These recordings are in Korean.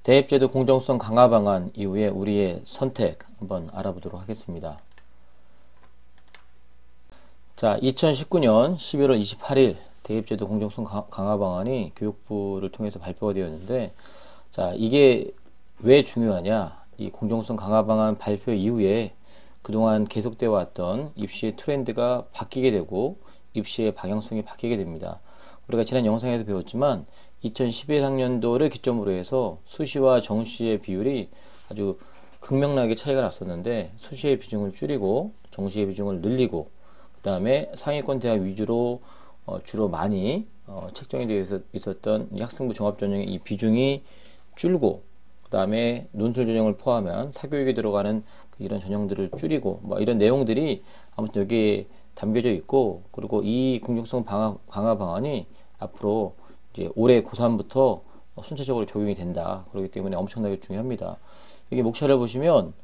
대입제도 공정성 강화 방안 이후에 우리의 선택 한번 알아보도록 하겠습니다. 자, 2019년 11월 28일 대입제도 공정성 강화 방안이 교육부를 통해서 발표가 되었는데, 자, 이게 왜 중요하냐? 이 공정성 강화 방안 발표 이후에 그동안 계속되어 왔던 입시의 트렌드가 바뀌게 되고 입시의 방향성이 바뀌게 됩니다. 우리가 지난 영상에도 배웠지만 2011학년도를 기점으로 해서 수시와 정시의 비율이 아주 극명하게 차이가 났었는데, 수시의 비중을 줄이고 정시의 비중을 늘리고, 그 다음에 상위권 대학 위주로 주로 많이 책정이 되어 있었던 이 학생부 종합전형의 이 비중이 줄고, 그 다음에 논술 전형을 포함한 사교육에 들어가는 이런 전형들을 줄이고, 뭐 이런 내용들이 아무튼 여기에 담겨져 있고, 그리고 이 공정성 강화 방안이 앞으로 이제 올해 고3부터 순차적으로 적용이 된다. 그렇기 때문에 엄청나게 중요합니다. 여기 목차를 보시면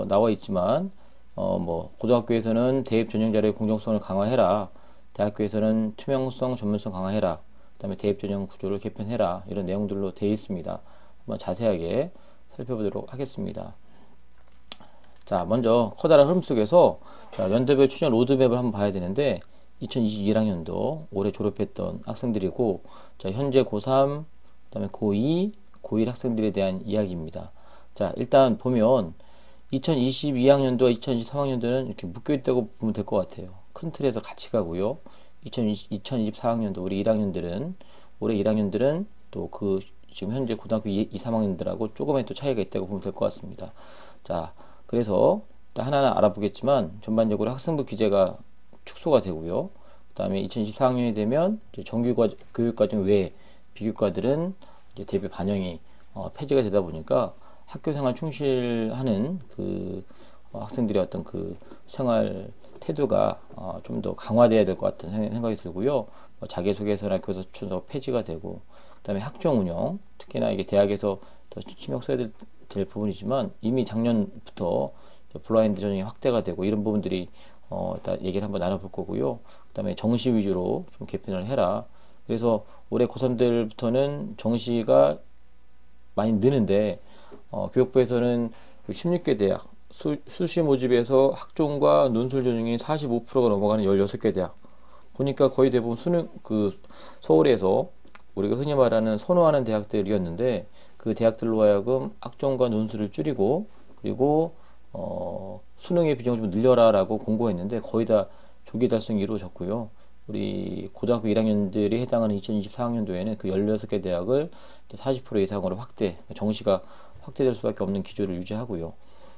나와 있지만, 고등학교에서는 대입 전형 자료의 공정성을 강화해라. 대학교에서는 투명성, 전문성 강화해라. 그 다음에 대입 전형 구조를 개편해라. 이런 내용들로 되어 있습니다. 한번 자세하게 살펴보도록 하겠습니다. 자, 먼저 커다란 흐름 속에서 연도별 추정 로드맵을 한번 봐야 되는데, 2021학년도 올해 졸업했던 학생들이고, 자, 현재 고3, 그 다음에 고2, 고1 학생들에 대한 이야기입니다. 자, 일단 보면 2022학년도와 2023학년도는 이렇게 묶여있다고 보면 될 것 같아요. 큰 틀에서 같이 가고요. 2024학년도 우리 1학년들은, 올해 1학년들은 또 지금 현재 고등학교 2, 3학년들하고 조금의 또 차이가 있다고 보면 될 것 같습니다. 자, 그래서 하나하나 알아보겠지만, 전반적으로 학생부 기재가 축소가 되고요. 그 다음에 2024학년이 되면 이제 정규 교육과정 외에 비교과들은 이제 대비 반영이 폐지가 되다 보니까 학교생활 충실하는 학생들의 어떤 생활 태도가 좀 더 강화돼야 될 것 같은 생각이 들고요. 자기소개서나 교사 추천서 폐지가 되고, 그 다음에 학종 운영, 특히나 이게 대학에서 더 신경 써야 될 부분이지만, 이미 작년부터 블라인드 전형이 확대가 되고, 이런 부분들이 일단 얘기를 한번 나눠볼 거고요. 그 다음에 정시 위주로 좀 개편을 해라. 그래서 올해 고3들부터는 정시가 많이 느는데, 교육부에서는 16개 대학, 수시 모집에서 학종과 논술 전형이 45%가 넘어가는 16개 대학. 보니까 거의 대부분 서울에서 우리가 흔히 말하는 선호하는 대학들이었는데, 그 대학들로 하여금 학종과 논술을 줄이고, 그리고 수능의 비중을 좀 늘려라 라고 공고했는데, 거의 다 조기 달성이 이루어졌고요. 우리 고등학교 1학년들이 해당하는 2024학년도에는 그 16개 대학을 40% 이상으로 정시가 확대될 수밖에 없는 기조를 유지하고요.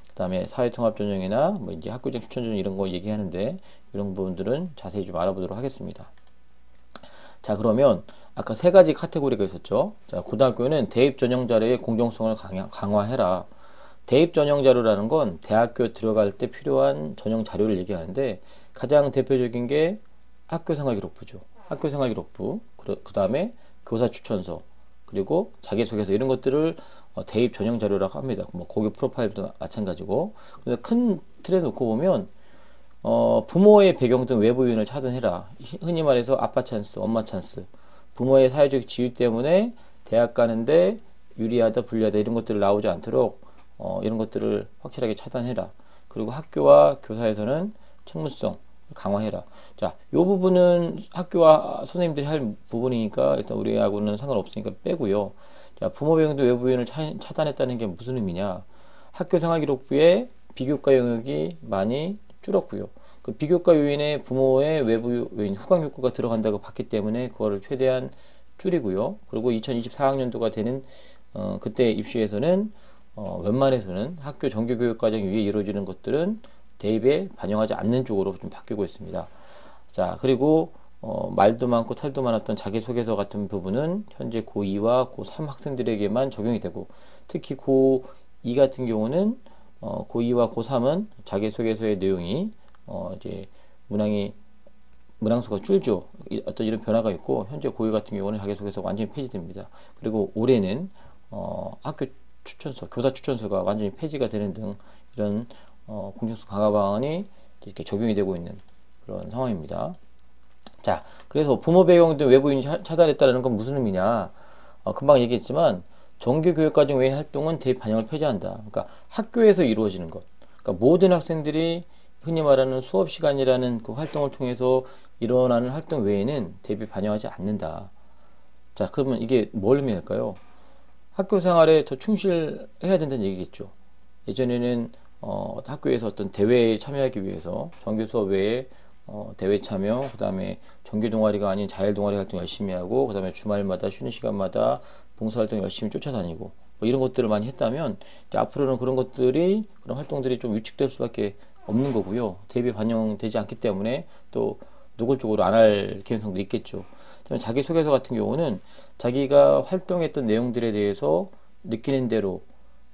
그 다음에 사회통합전형이나 이제 학교장 추천전형 이런 거 얘기하는데, 이런 부분들은 자세히 좀 알아보도록 하겠습니다. 자, 그러면 아까 세 가지 카테고리가 있었죠. 자, 고등학교는 대입 전형 자료의 공정성을 강화해라. 대입 전형 자료라는 건 대학교 들어갈 때 필요한 전형 자료를 얘기하는데, 가장 대표적인 게 학교생활기록부죠. 학교생활기록부, 그 다음에 교사 추천서, 그리고 자기소개서, 이런 것들을 대입 전형 자료라고 합니다. 고교 프로파일도 마찬가지고. 그래서 큰 틀에 놓고 보면 부모의 배경 등 외부 요인을 차단해라. 흔히 말해서 아빠 찬스, 엄마 찬스, 부모의 사회적 지위 때문에 대학 가는데 유리하다, 불리하다, 이런 것들을 나오지 않도록 이런 것들을 확실하게 차단해라. 그리고 학교와 교사에서는 책무성 강화해라. 자, 이 부분은 학교와 선생님들이 할 부분이니까 일단 우리하고는 상관없으니까 빼고요. 자, 부모 배경 등 외부 요인을 차단했다는 게 무슨 의미냐? 학교생활기록부의 비교과 영역이 많이 줄었고요. 그 비교과 요인에 부모의 외부 요인, 후관 교과가 들어간다고 봤기 때문에 그거를 최대한 줄이고요. 그리고 2024학년도가 되는 그때 입시에서는 웬만해서는 학교 정규교육과정 위에 이루어지는 것들은 대입에 반영하지 않는 쪽으로 좀 바뀌고 있습니다. 자, 그리고 말도 많고 탈도 많았던 자기소개서 같은 부분은 현재 고2와 고3 학생들에게만 적용이 되고, 특히 고2 같은 경우는 고2와 고3은 자기소개서의 내용이 이제 문항수가 줄죠. 어떤 이런 변화가 있고, 현재 고2 같은 경우는 자기소개서가 완전히 폐지됩니다. 그리고 올해는 학교 추천서, 교사 추천서가 완전히 폐지가 되는 등 이런 공정성 강화 방안이 이렇게 적용이 되고 있는 그런 상황입니다. 자, 그래서 부모 배경 등 외부인 차단했다는 건 무슨 의미냐? 금방 얘기했지만 정규교육과정 외의 활동은 대입 반영을 폐지한다. 그러니까 학교에서 이루어지는 것. 그러니까 모든 학생들이 흔히 말하는 수업 시간이라는 그 활동을 통해서 일어나는 활동 외에는 대입 반영하지 않는다. 자, 그러면 이게 뭘 의미할까요? 학교 생활에 더 충실해야 된다는 얘기겠죠. 예전에는 학교에서 어떤 대회에 참여하기 위해서 정규 수업 외에 대회 참여, 그 다음에 정규 동아리가 아닌 자율 동아리 활동 열심히 하고, 그 다음에 주말마다 쉬는 시간마다 봉사활동 열심히 쫓아다니고, 뭐 이런 것들을 많이 했다면, 이제 앞으로는 그런 것들이, 그런 활동들이 좀 위축될 수밖에 없는 거고요. 대입에 반영되지 않기 때문에 또 노골적으로 안 할 개연성도 있겠죠. 그다음에 자기소개서 같은 경우는 자기가 활동했던 내용들에 대해서 느끼는 대로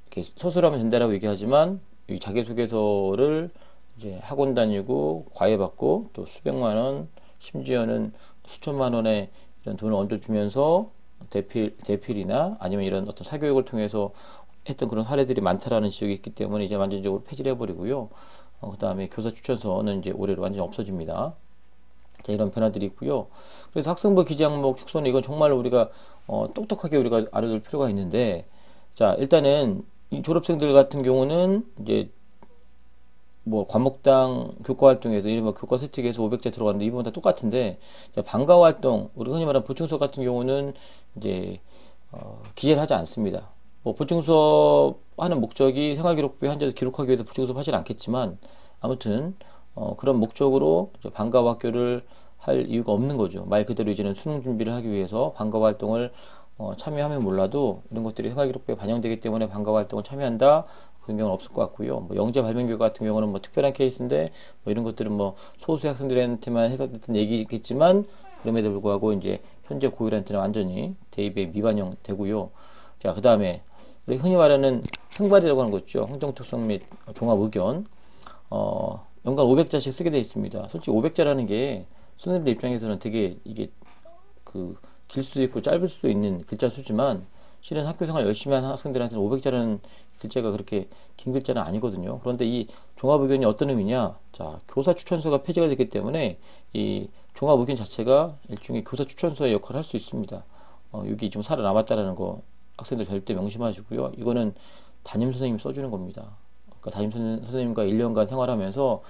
이렇게 서술하면 된다라고 얘기하지만, 이 자기소개서를 이제 학원 다니고 과외 받고 또 수백만 원, 심지어는 수천만 원의 이런 돈을 얹어주면서 대필이나 아니면 이런 어떤 사교육을 통해서 했던 그런 사례들이 많다라는 지적이 있기 때문에 이제 완전적으로 폐지를 해버리고요. 그 다음에 교사 추천서는 이제 올해로 완전히 없어집니다. 자, 이런 변화들이 있고요. 그래서 학생부 기재 항목 축소는 이건 정말 우리가 똑똑하게 우리가 알아둘 필요가 있는데, 자, 일단은 이 졸업생들 같은 경우는 이제 뭐 과목당 교과 활동에서 이른바 교과 세특에서 500자 들어가는데 이부분 다 똑같은데, 방과 활동, 우리 흔히 말하는 보충 수업 같은 경우는 이제 기재를 하지 않습니다. 뭐 보충 수업 하는 목적이 생활기록부에 한자에서 기록하기 위해서 보충 수업 하진 않겠지만, 아무튼 그런 목적으로 방과 학교를 할 이유가 없는 거죠. 말 그대로 이제는 수능 준비를 하기 위해서 방과 활동을 참여하면 몰라도 이런 것들이 생활기록부에 반영되기 때문에 방과 활동을 참여한다, 그런 경우는 없을 것 같고요. 뭐 영재 발명교육 같은 경우는 뭐 특별한 케이스인데, 뭐 이런 것들은 뭐 소수 학생들한테만 해당됐던 얘기겠지만, 그럼에도 불구하고 이제 현재 고1한테는 완전히 대입에 미반영 되고요. 자, 그 다음에 우리 흔히 말하는 행발이라고 하는 거 있죠. 행동특성 및 종합의견. 연간 500자씩 쓰게 되어 있습니다. 솔직히 500자라는 게 수능들 입장에서는 되게 이게 길 수도 있고 짧을 수도 있는 글자 수지만, 실은 학교 생활 열심히 하는 학생들한테는 500자라는 글자가 그렇게 긴 글자는 아니거든요. 그런데 이 종합의견이 어떤 의미냐? 자, 교사 추천서가 폐지가 됐기 때문에 이 종합의견 자체가 일종의 교사 추천서의 역할을 할 수 있습니다. 여기 좀 살아남았다라는 거 학생들 절대 명심하시고요. 이거는 담임 선생님이 써주는 겁니다. 그러니까 담임 선생님과 1년간 생활하면서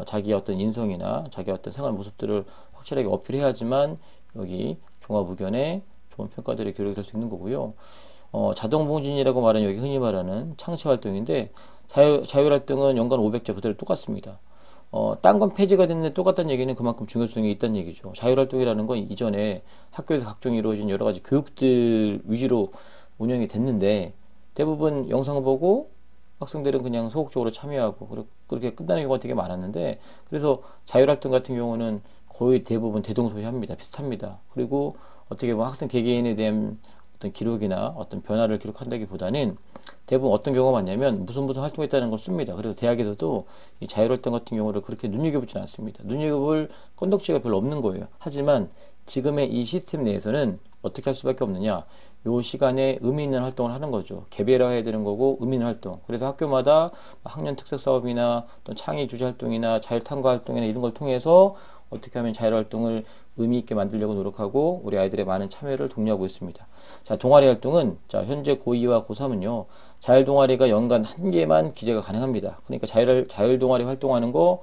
자기의 어떤 인성이나 자기의 어떤 생활 모습들을 확실하게 어필해야지만 여기 종합의견에 좋은 평가들이 기록이 될 수 있는 거고요. 자동봉진이라고 말하는 여기 흔히 말하는 창시활동인데, 자율활동은 연간 500자 그대로 똑같습니다. 딴 건 폐지가 됐는데 똑같다는 얘기는 그만큼 중요성이 있다는 얘기죠. 자율활동이라는 건 이전에 학교에서 각종 이루어진 여러 가지 교육들 위주로 운영이 됐는데, 대부분 영상 보고 학생들은 그냥 소극적으로 참여하고 그렇게 끝나는 경우가 되게 많았는데, 그래서 자율활동 같은 경우는 거의 대부분 대동소이합니다. 비슷합니다. 그리고 어떻게 보면 학생 개개인에 대한 어떤 기록이나 어떤 변화를 기록한다기보다는 대부분 어떤 경우가 많냐면 무슨 활동했다는 걸 씁니다. 그래서 대학에서도 이 자율활동 같은 경우를 그렇게 눈여겨보지는 않습니다. 눈여겨볼 건덕지가 별로 없는 거예요. 하지만 지금의 이 시스템 내에서는 어떻게 할 수밖에 없느냐, 요 시간에 의미 있는 활동을 하는 거죠. 개별화해야 되는 거고 의미 있는 활동. 그래서 학교마다 학년 특색 사업이나 또 창의 주제 활동이나 자율탐구 활동이나 이런 걸 통해서 어떻게 하면 자율활동을 의미 있게 만들려고 노력하고 우리 아이들의 많은 참여를 독려하고 있습니다. 자, 동아리 활동은 자, 현재 고2와 고3은요. 자율 동아리가 연간 1개만 기재가 가능합니다. 그러니까 자율 동아리 활동하는 거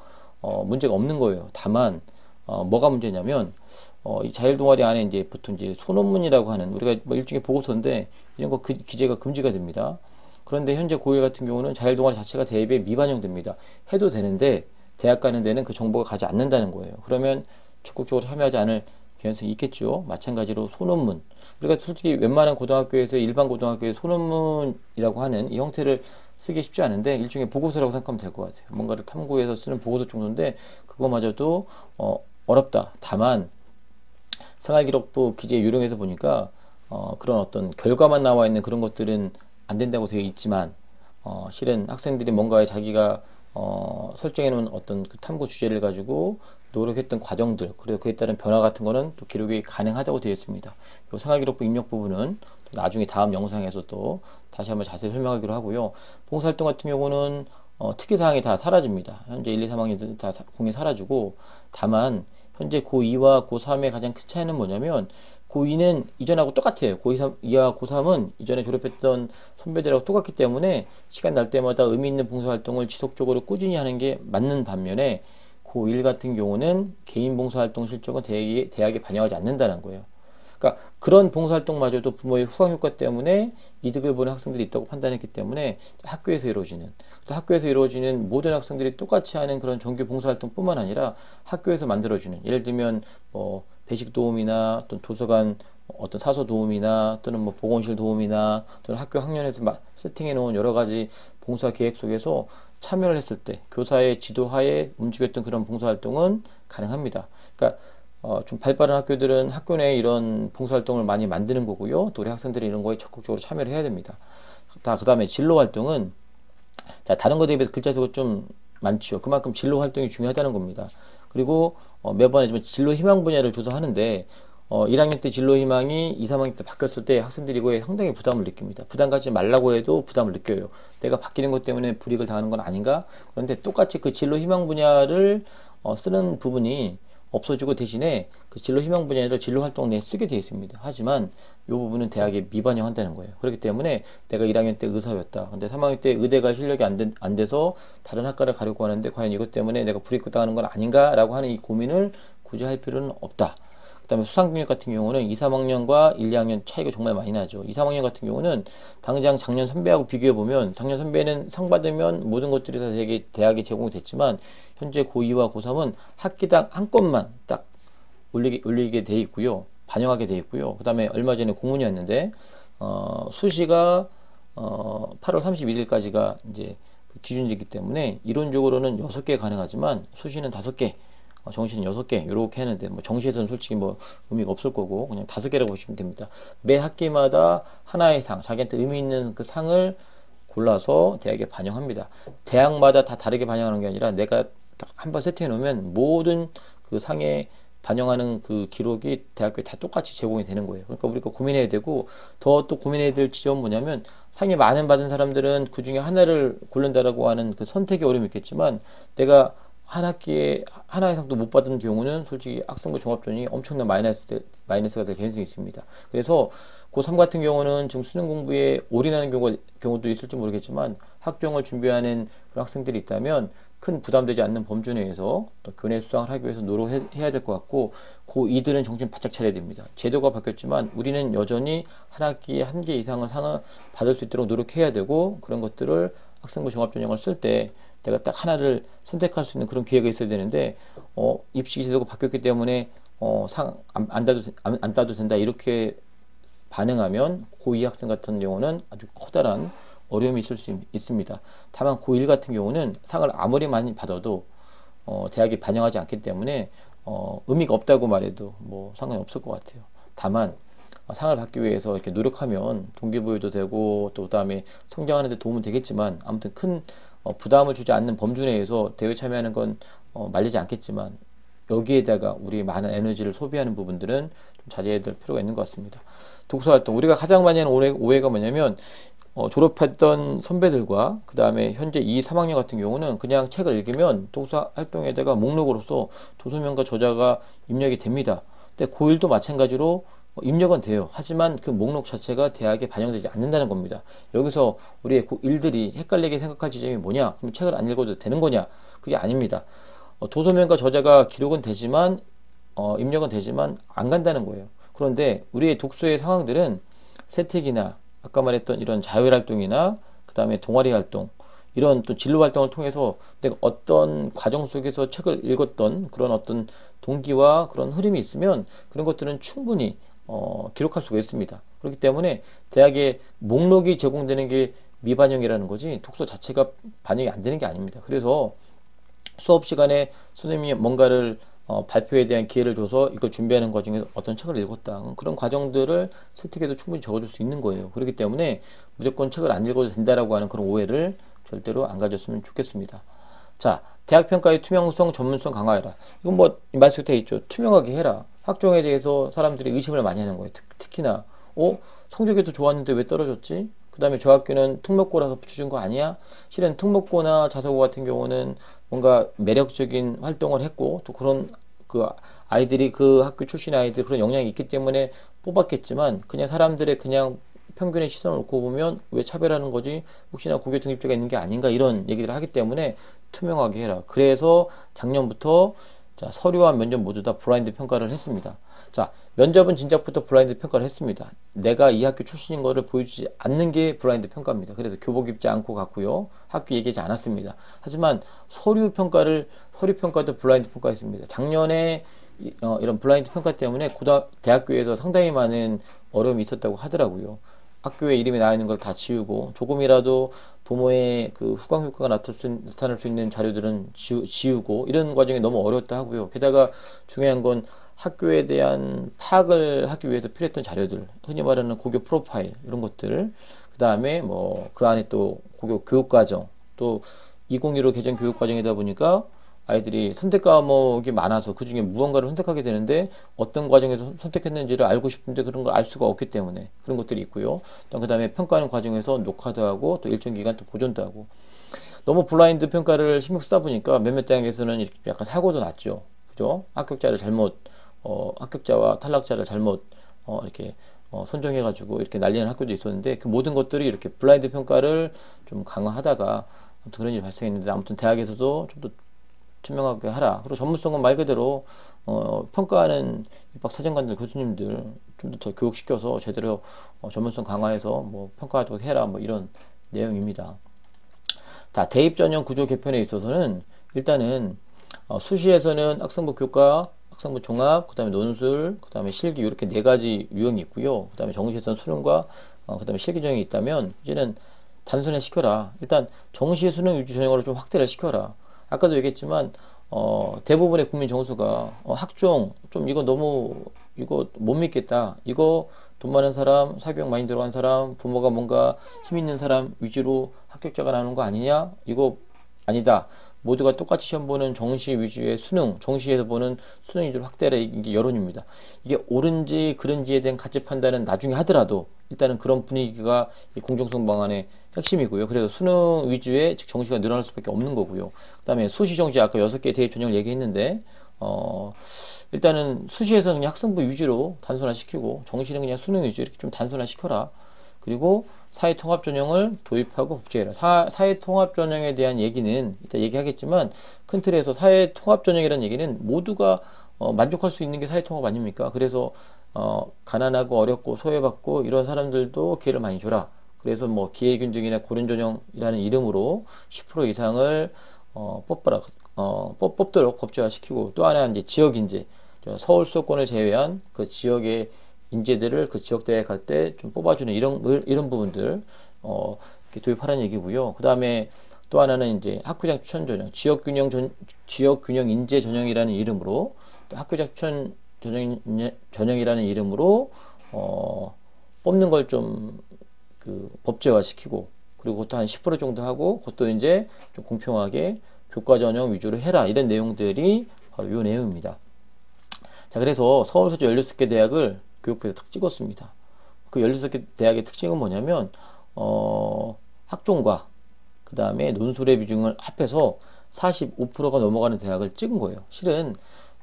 문제가 없는 거예요. 다만 뭐가 문제냐면 이 자율 동아리 안에 이제 보통 이제 소논문이라고 하는 우리가 뭐 일종의 보고서인데 이런 거 기재가 금지가 됩니다. 그런데 현재 고1 같은 경우는 자율 동아리 자체가 대입에 미반영됩니다. 해도 되는데 대학 가는 데는 그 정보가 가지 않는다는 거예요. 그러면 적극적으로 참여하지 않을 개연성이 있겠죠. 마찬가지로 소논문. 우리가 솔직히 웬만한 고등학교에서 일반 고등학교에 소논문이라고 하는 이 형태를 쓰기 쉽지 않은데 일종의 보고서라고 생각하면 될 것 같아요. 뭔가를 탐구해서 쓰는 보고서 정도인데 그거마저도 어렵다. 다만 생활기록부 기재 요령에서 보니까 그런 어떤 결과만 나와 있는 그런 것들은 안 된다고 되어 있지만 실은 학생들이 뭔가에 자기가 설정해 놓은 어떤 그 탐구 주제를 가지고 노력했던 과정들, 그리고 그에 따른 변화 같은 거는 또 기록이 가능하다고 되어 있습니다. 이 생활기록부 입력 부분은 또 나중에 다음 영상에서 또 다시 한번 자세히 설명하기로 하고요. 봉사활동 같은 경우는 특이사항이 다 사라집니다. 현재 1, 2, 3학년들은 다 공이 사라지고, 다만 현재 고2와 고3의 가장 큰 차이는 뭐냐면 고2는 이전하고 똑같아요. 고2와 고3은 이전에 졸업했던 선배들하고 똑같기 때문에 시간 날 때마다 의미 있는 봉사활동을 지속적으로 꾸준히 하는 게 맞는 반면에 고1 같은 경우는 개인 봉사활동 실적은 대학에 반영하지 않는다는 거예요. 그러니까 그런 봉사활동마저도 부모의 후광효과 때문에 이득을 보는 학생들이 있다고 판단했기 때문에 학교에서 이루어지는, 또 학교에서 이루어지는 모든 학생들이 똑같이 하는 그런 정규 봉사활동뿐만 아니라 학교에서 만들어주는, 예를 들면 뭐 배식 도움이나 또는 도서관 어떤 사서 도움이나 또는 뭐 보건실 도움이나 또는 학교 학년에서 세팅해 놓은 여러 가지 봉사 계획 속에서 참여를 했을 때 교사의 지도하에 움직였던 그런 봉사활동은 가능합니다. 그러니까 좀 발빠른 학교들은 학교 내에 이런 봉사활동을 많이 만드는 거고요. 또 우리 학생들이 이런 거에 적극적으로 참여를 해야 됩니다. 그 다음에 진로 활동은, 자, 다른 거에 비해서 글자 수가 좀 많죠. 그만큼 진로 활동이 중요하다는 겁니다. 그리고 매번 진로 희망 분야를 조사하는데 1학년 때 진로 희망이 2, 3학년 때 바뀌었을 때 학생들이 이거에 상당히 부담을 느낍니다. 부담 갖지 말라고 해도 부담을 느껴요. 내가 바뀌는 것 때문에 불이익을 당하는 건 아닌가? 그런데 똑같이 그 진로 희망 분야를 쓰는 부분이 없어지고 대신에 그 진로 희망 분야를 진로 활동 내에 쓰게 되어 있습니다. 하지만 이 부분은 대학에 미반영한다는 거예요. 그렇기 때문에 내가 1학년 때 의사였다. 근데 3학년 때 의대가 실력이 안 돼서 다른 학과를 가려고 하는데 과연 이것 때문에 내가 불이익 당하는 건 아닌가라고 하는 이 고민을 굳이 할 필요는 없다. 그 다음에 수상경력 같은 경우는 2, 3학년과 1, 2학년 차이가 정말 많이 나죠. 2, 3학년 같은 경우는 당장 작년 선배하고 비교해보면 작년 선배는 상 받으면 모든 것들이 다 대학에 제공이 됐지만 현재 고2와 고3은 학기당 한 건만 딱 올리게 돼 있고요. 반영하게 돼 있고요. 그 다음에 얼마 전에 공문이었는데 수시가 8월 31일까지가 이제 그 기준이기 때문에 이론적으로는 6개 가능하지만 수시는 5개, 정시는 6개 이렇게 하는데 뭐 정시에서는 솔직히 뭐 의미가 없을 거고 그냥 5개라고 보시면 됩니다. 매 학기마다 하나의 상, 자기한테 의미 있는 그 상을 골라서 대학에 반영합니다. 대학마다 다 다르게 반영하는 게 아니라 내가 딱 한번 세팅해 놓으면 모든 그 상에 반영하는 그 기록이 대학교에 다 똑같이 제공이 되는 거예요. 그러니까 우리가 고민해야 되고, 더 또 고민해야 될 지점은 뭐냐면 상이 많은 받은 사람들은 그 중에 하나를 고른다라고 하는 그 선택의 어려움이 있겠지만 내가 한 학기에 하나의 상도 못 받은 경우는 솔직히 학생부 종합전이 엄청난 마이너스가 될 가능성이 있습니다. 그래서 고3 같은 경우는 지금 수능 공부에 올인하는 경우도 있을지 모르겠지만 학종을 준비하는 그런 학생들이 있다면 큰 부담되지 않는 범주 내에서 또 교내 수상을 하기 위해서 노력해야 될 것 같고, 고2들은 정신 바짝 차려야 됩니다. 제도가 바뀌었지만 우리는 여전히 한 학기에 1개 이상을 상을 받을 수 있도록 노력해야 되고, 그런 것들을 학생부 종합전형을 쓸 때 내가 딱 하나를 선택할 수 있는 그런 기회가 있어야 되는데 입시 제도가 바뀌었기 때문에 상 안 따도 된다 이렇게 반응하면 고2 학생 같은 경우는 아주 커다란 어려움이 있을 수 있습니다. 다만 고1 같은 경우는 상을 아무리 많이 받아도 대학이 반영하지 않기 때문에 의미가 없다고 말해도 뭐 상관이 없을 것 같아요. 다만 상을 받기 위해서 이렇게 노력하면 동기부여도 되고 또 그다음에 성장하는 데 도움은 되겠지만 아무튼 큰 부담을 주지 않는 범주 내에서 대회 참여하는 건 말리지 않겠지만 여기에다가 우리 많은 에너지를 소비하는 부분들은 좀 자제해야 될 필요가 있는 것 같습니다. 독서활동, 우리가 가장 많이 하는 오해가 뭐냐면 졸업했던 선배들과 그 다음에 현재 2, 3학년 같은 경우는 그냥 책을 읽으면 독서활동에다가 목록으로서 도서명과 저자가 입력이 됩니다. 근데 고1도 마찬가지로 입력은 돼요. 하지만 그 목록 자체가 대학에 반영되지 않는다는 겁니다. 여기서 우리의 고1들이 헷갈리게 생각할 지점이 뭐냐? 그럼 책을 안 읽어도 되는 거냐? 그게 아닙니다. 도서명과 저자가 기록은 되지만 입력은 되지만 안 간다는 거예요. 그런데 우리의 독서의 상황들은 세특이나 아까 말했던 이런 자율활동이나 그 다음에 동아리 활동, 이런 또 진로 활동을 통해서 내가 어떤 과정 속에서 책을 읽었던 그런 어떤 동기와 그런 흐름이 있으면 그런 것들은 충분히 기록할 수가 있습니다. 그렇기 때문에 대학에 목록이 제공되는 게 미반영이라는 거지 독서 자체가 반영이 안 되는 게 아닙니다. 그래서 수업 시간에 선생님이 뭔가를 발표에 대한 기회를 줘서 이걸 준비하는 과정에서 어떤 책을 읽었다, 그런 과정들을 세특에도 충분히 적어줄 수 있는 거예요. 그렇기 때문에 무조건 책을 안 읽어도 된다라고 하는 그런 오해를 절대로 안 가졌으면 좋겠습니다. 자, 대학평가의 투명성, 전문성 강화해라. 이건 뭐 말씀 돼 있죠. 투명하게 해라. 학종에 대해서 사람들이 의심을 많이 하는 거예요. 특히나 성적에도 좋았는데 왜 떨어졌지? 그 다음에 저 학교는 특목고라서 붙여준 거 아니야? 실은 특목고나 자사고 같은 경우는 뭔가 매력적인 활동을 했고 또 그런 그 아이들이 그 학교 출신 아이들 그런 역량이 있기 때문에 뽑았겠지만 그냥 사람들의 그냥 평균의 시선을 놓고 보면 왜 차별하는 거지? 혹시나 고교 등급제가 있는 게 아닌가 이런 얘기들을 하기 때문에 투명하게 해라. 그래서 작년부터 자, 서류와 면접 모두 다 블라인드 평가를 했습니다. 자, 면접은 진작부터 블라인드 평가를 했습니다. 내가 이 학교 출신인 거를 보여주지 않는 게 블라인드 평가입니다. 그래서 교복 입지 않고 갔고요. 학교 얘기하지 않았습니다. 하지만 서류 평가도 블라인드 평가했습니다. 작년에 이런 블라인드 평가 때문에 대학교에서 상당히 많은 어려움이 있었다고 하더라고요. 학교에 이름이 나와 있는 걸 다 지우고 조금이라도 부모의 그 후광 효과가 나타날 수 있는 자료들은 지우고 이런 과정이 너무 어려웠다 하고요. 게다가 중요한 건 학교에 대한 파악을 하기 위해서 필요했던 자료들, 흔히 말하는 고교 프로파일 이런 것들, 그 다음에 뭐 그 안에 또 고교 교육과정, 또 2015 개정 교육과정이다 보니까 아이들이 선택 과목이 많아서 그 중에 무언가를 선택하게 되는데 어떤 과정에서 선택했는지를 알고 싶은데 그런 걸 알 수가 없기 때문에 그런 것들이 있고요. 또 그 다음에 평가하는 과정에서 녹화도 하고 또 일정 기간 또 보존도 하고 너무 블라인드 평가를 신경 쓰다 보니까 몇몇 대학에서는 약간 사고도 났죠. 그죠? 합격자와 탈락자를 잘못 이렇게 선정해가지고 이렇게 난리는 학교도 있었는데 그 모든 것들이 이렇게 블라인드 평가를 좀 강화하다가 그런 일이 발생했는데 아무튼 대학에서도 좀 더 투명하게 하라. 그리고 전문성은 말 그대로 평가하는 입학 사정관들 교수님들 좀 더 교육시켜서 제대로 전문성 강화해서 뭐 평가하도록 해라 뭐 이런 내용입니다. 다 대입 전형 구조 개편에 있어서는 일단은 수시에서는 학생부 교과, 학생부 종합, 그 다음에 논술, 그 다음에 실기 이렇게 네 가지 유형이 있고요. 그 다음에 정시에서는 수능과 그 다음에 실기 전형이 있다면 이제는 단순화 시켜라. 일단 정시 수능 위주 전형으로 좀 확대를 시켜라. 아까도 얘기했지만 대부분의 국민 정서가 학종 좀 이거 못 믿겠다. 이거 돈 많은 사람, 사교육 많이 들어간 사람, 부모가 뭔가 힘 있는 사람 위주로 합격자가 나오는 거 아니냐? 이거 아니다. 모두가 똑같이 시험 보는 정시 위주의 정시에서 보는 수능 위주로 확대를 이게 여론입니다. 이게 옳은지 그른지에 대한 가치 판단은 나중에 하더라도 일단은 그런 분위기가 이 공정성 방안의 핵심이고요. 그래서 수능 위주의 즉 정시가 늘어날 수밖에 없는 거고요. 그 다음에 수시 정시 아까 6개 대입 전형을 얘기했는데 일단은 수시에서는 그냥 학생부 위주로 단순화시키고 정시는 그냥 수능 위주 이렇게 좀 단순화시켜라. 그리고 사회통합전형을 도입하고 법제해라. 사회통합전형에 대한 얘기는 이따 얘기하겠지만 큰 틀에서 사회통합전형이라는 얘기는 모두가 만족할 수 있는 게 사회통합 아닙니까? 그래서 가난하고 어렵고 소외받고 이런 사람들도 기회를 많이 줘라. 그래서 뭐 기회균등이나 고른전형이라는 이름으로 10% 이상을 뽑도록 법제화시키고 또 하나 이제 지역인재, 서울 수도권을 제외한 그 지역의 인재들을 그 지역 대학 갈 때 좀 뽑아주는 이런 부분들 이렇게 도입하라는 얘기고요. 그 다음에 또 하나는 이제 학교장 추천 전형, 지역균형 인재 전형이라는 이름으로 또 학교장 추천 전형이라는 이름으로 뽑는 걸 좀 그 법제화 시키고 그리고 그것도 한 10% 정도 하고 그것도 이제 좀 공평하게 교과 전형 위주로 해라 이런 내용들이 바로 이 내용입니다. 자, 그래서 서울 소재 16개 대학을 교육부에서 딱 찍었습니다. 그 16개 대학의 특징은 뭐냐면 학종과 그 다음에 논술의 비중을 합해서 45%가 넘어가는 대학을 찍은 거예요. 실은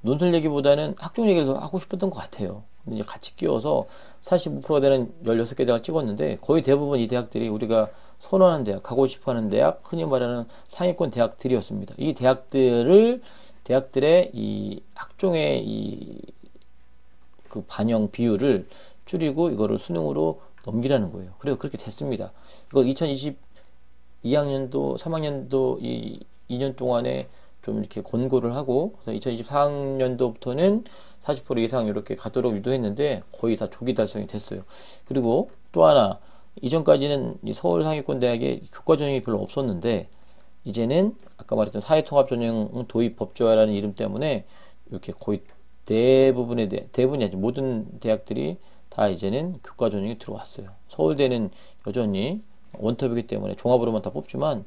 논술 얘기보다는 학종 얘기를 더 하고 싶었던 것 같아요. 근데 이제 같이 끼워서 45%가 되는 16개 대학을 찍었는데 거의 대부분 이 대학들이 우리가 선호하는 대학, 가고 싶어하는 대학, 흔히 말하는 상위권 대학들이었습니다. 이 대학들의 이 학종의 그 반영 비율을 줄이고 이거를 수능으로 넘기라는 거예요. 그래서 그렇게 됐습니다. 이거 2022학년도, 3학년도 이 2년 동안에 좀 이렇게 권고를 하고, 그래서 2024학년도부터는 40% 이상 이렇게 가도록 유도했는데 거의 다 조기 달성이 됐어요. 그리고 또 하나, 이전까지는 이 서울 상위권 대학에 교과 전형이 별로 없었는데 이제는 아까 말했던 사회통합 전형 도입 법제화라는 이름 때문에 이렇게 거의 대부분이 아니죠. 모든 대학들이 다 이제는 교과 전형이 들어왔어요. 서울대는 여전히 원톱이기 때문에 종합으로만 다 뽑지만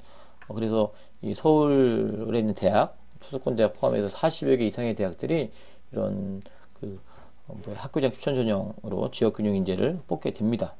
그래서 이 서울에 있는 대학, 수도권 대학 포함해서 40여 개 이상의 대학들이 이런 학교장 추천 전형으로 지역균형 인재를 뽑게 됩니다.